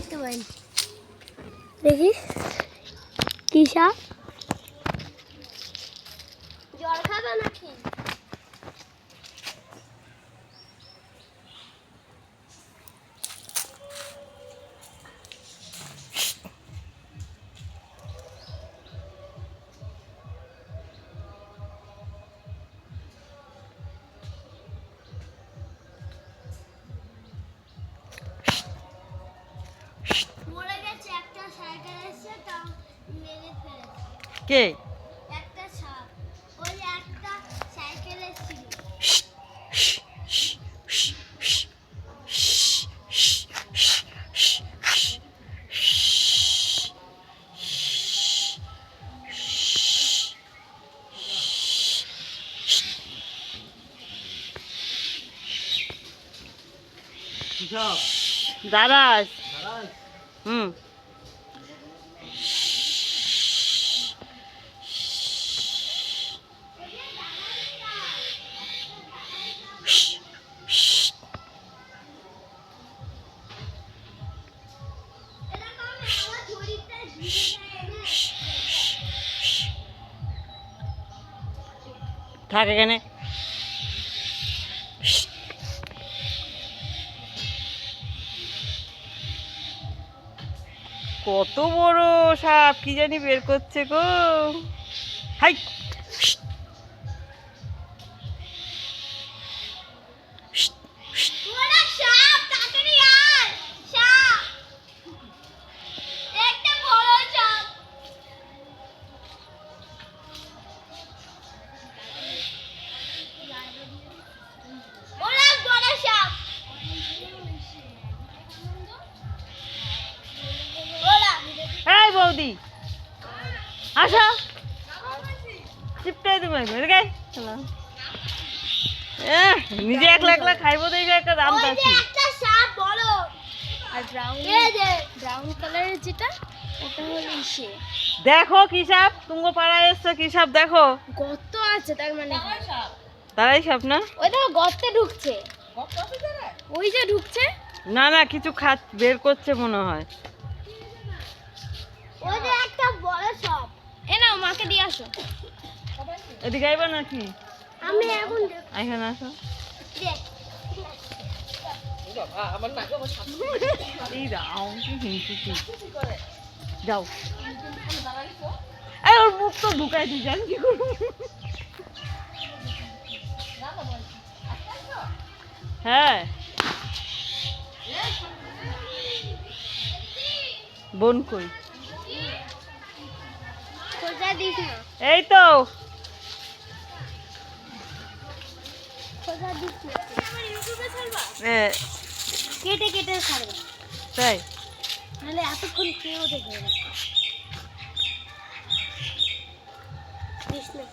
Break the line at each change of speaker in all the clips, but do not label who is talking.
দেখতে পাইনি। দেখি কি সাপ? জল খাবে নাকি? মরে গেছে একটা সাইকেল এসে তাও মেরে ফেলেছে।
কে?
একটা সাপ। ওই একটা সাইকেল ছিল।
দারাস। হুম। থাক এখানে। কত বড় সাপ, কি জানি বের করছে গো। হাই।
ওরা সাপ, তাড়াতাড়ি আয়। সাপ। একটা বড় সাপ। ওরা বড় সাপ। ওরা
এই বৌদি আসো, চিপটাই তুমি এদিকে। নিজে একলা একলা খাইবো দেখে একটা দাম
ওই যে
পাচ্ছি।
একটা সাপ বড়।
আর ব্রাউন কালারের যেটা ওটা হলো ইসে
দেখো কি সাপ, তুঙ্গ পাড়ায় এসছো, কি সাপ দেখো।
গর্ত আছে, তার মানে
তারাই সাপ না?
ওই দেখো গর্তে ঢুকছে, ওই যে ঢুকছে।
না না, কিছু বের করছে মনে হয়।
ওই যে একটা বড় সাপ।
এ নাও, মাকে দিয়ে আসো।
এদিকে আইবা নাকি?
আমি এখন
এখানে আসো।
দেখ।
এই দাও, কি হিংসুটি। যাও। এই ওর মুখ তো ঢুকাই দিই, জান কি করবো। হ্যাঁ বোন কই?
খোঁজা দিস না।
এই তো।
খোঁজা দিস না।
আমার ইউটিউবে ছাড়বা?
কেটে কেটে ছাড়বে।
তাই
নাহলে এতক্ষণ কেউ দেখবে না। দিস না।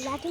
লাঠি